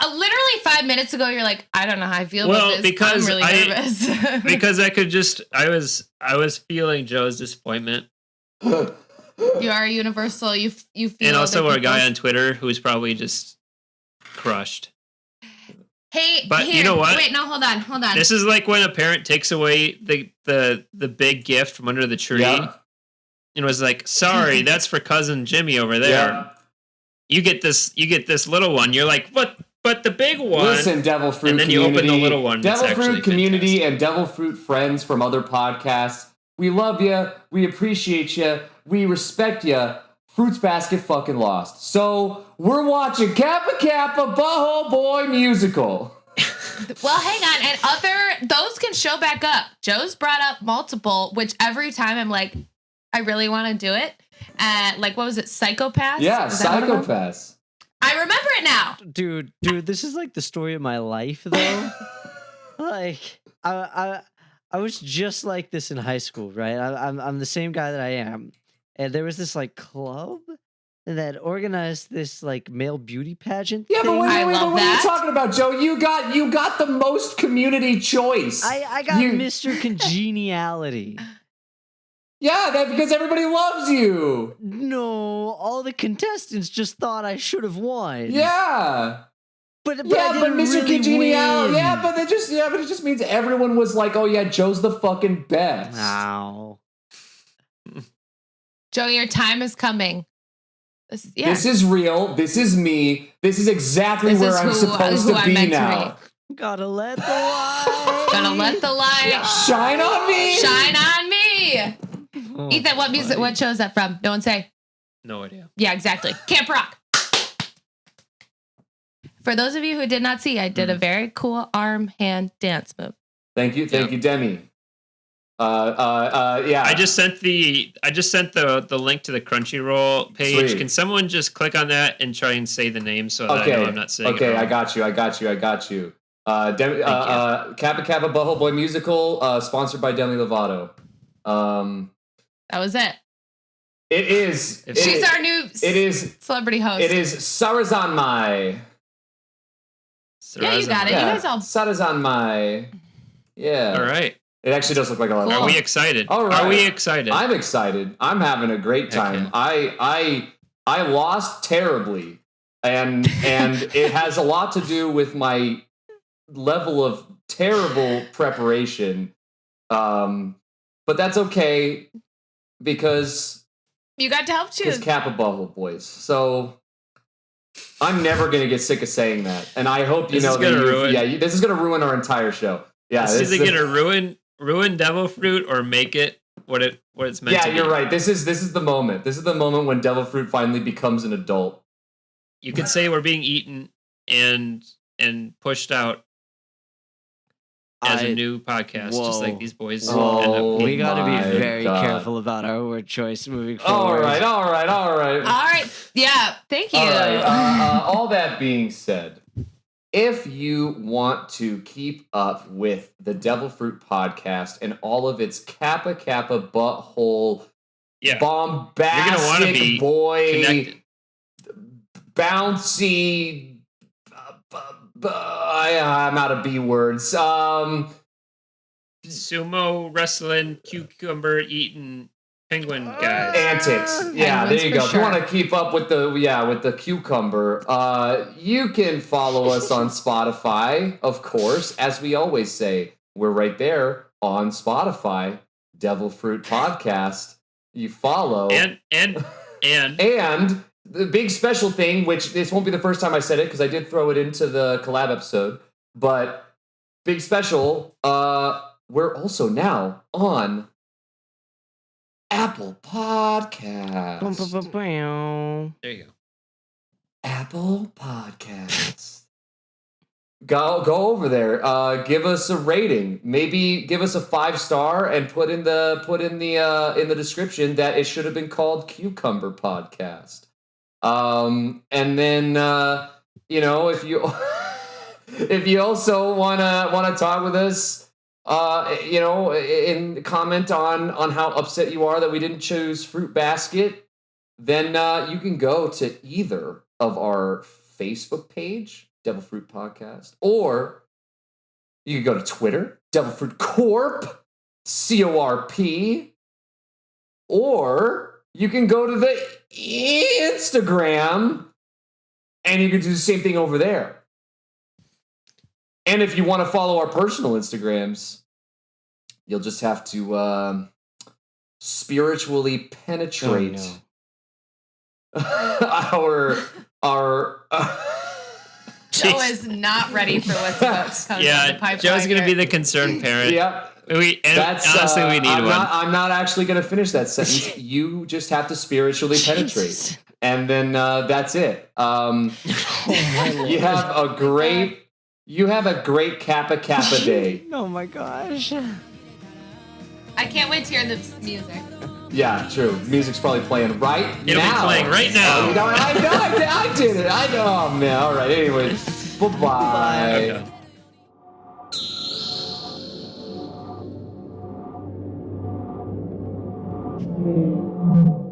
Literally 5 minutes ago, you're like, I don't know how I feel Well, about this. because I'm really nervous. Because I was feeling Joe's disappointment. You are universal. You feel. And also other a guy people's- on Twitter who's probably just crushed. Hey, But here, you know what? Wait, no, hold on. This is like when a parent takes away the big gift from under the tree yeah, and was like, "Sorry, that's for cousin Jimmy over there. yeah. You get this little one." You're like, "What? But the big one." Listen, devil fruit And then community, you open the little one. It's devil actually fruit community, fantastic. and devil fruit friends from other podcasts. We love you. We appreciate you. We respect you. Fruits Basket fucking lost. So we're watching Kappa Kappa Butthole Boy musical. Well, hang on. And those can show back up. Joe's brought up multiple, which every time I'm like, I really want to do it. Like, what was it? Psychopaths? Yeah, Was that one of them? Psychopaths. I remember it now. Dude, this is like the story of my life, though. Like, I was just like this in high school, right? I'm the same guy that I am, and there was this like club that organized this like male beauty pageant. Yeah, but thing. wait, I love what are you that. talking about, Joe? You got the most community choice. I got You- Mr. Congeniality. Yeah, that because everybody loves you. No, all the contestants just thought I should have won. Yeah. but I Yeah, but didn't Mr. really Congeniality. win. Yeah, but it just means everyone was like, oh yeah, Joe's the fucking best. Ow. Joe, your time is coming. This is real. This is me. This is exactly This where is I'm supposed who to I'm be meant to now. Gotta let the light. Gonna let the light Shine on me. shine on me. Oh, Ethan, what music? buddy. What show is that from? No one say. No idea. Yeah, exactly. Camp Rock. For those of you who did not see, I did a very cool arm hand dance move. Thank you, Demi. Yeah. I just sent the link to the Crunchyroll page. Sweet. Can someone just click on that and try and say the name so that I know I'm not saying it Okay, wrong? I got you. Kappa Kappa Butthole Boy Musical, sponsored by Demi Lovato. That was it. It is. She's our new It is. celebrity host. It is Sarazanmai. Yeah, you got it. Yeah, You guys all. Sarazanmai. Yeah. All right. It actually does look like a lot. Cool. Are we excited? All right. Are we excited? I'm excited. I'm having a great time. Okay. I lost terribly, and it has a lot to do with my level of terrible preparation. But that's okay because You got to help choose. Kappa Butthole Boys. So I'm never gonna get sick of saying that, and I hope you This know is gonna that. ruin- Yeah, this is gonna ruin our entire show. Yeah, Is either gonna ruin Devil Fruit or make it what it's meant Yeah, to be. you're right. This is the moment. This is the moment when Devil Fruit finally becomes an adult. You could say we're being eaten and pushed out as a new podcast, just like these boys. Whoa. end up We being. got to my be very God. careful about our word choice moving All forward. right. All right. Yeah. Thank you. All right. All that being said, if you want to keep up with the Devil Fruit podcast and all of its Kappa Kappa butthole, Yeah. bombastic You're gonna wanna be boy, connected. bouncy. I'm out of B words. Sumo wrestling, cucumber eating penguin guys. Antics. Yeah, Penguins there you for go. If you sure. want to keep up with the cucumber, you can follow us on Spotify, of course. As we always say, we're right there on Spotify, Devil Fruit Podcast. You follow. And And the big special thing, which this won't be the first time I said it because I did throw it into the collab episode, but big special, we're also now on Apple Podcasts. there you go. Apple Podcasts. Go over there. Give us a rating. Maybe give us a 5-star and put in the description that it should have been called Cucumber Podcast. And then if you if you also wanna talk with us, and comment on how upset you are that we didn't choose Fruit Basket, then you can go to either of our Facebook page, Devil Fruit Podcast, or you can go to Twitter, Devil Fruit Corp, CORP, or you can go to the Instagram and you can do the same thing over there. And if you want to follow our personal Instagrams, you'll just have to spiritually penetrate our Joe is not ready for what's about to come down the Yeah, pipeline. Joe's gonna be here. the concerned parent. Yep. Honestly, we need I'm one. I'm not actually going to finish that sentence. You just have to spiritually penetrate, Jesus. and then that's it. Oh my Lord. You have a great You have a great Kappa Kappa day. Oh my gosh. I can't wait to hear the music. Yeah, true. Music's probably playing right It'll now. be playing right now. Oh, you know, I did it. I know. Oh, man. All right. Anyways, bye-bye. Okay.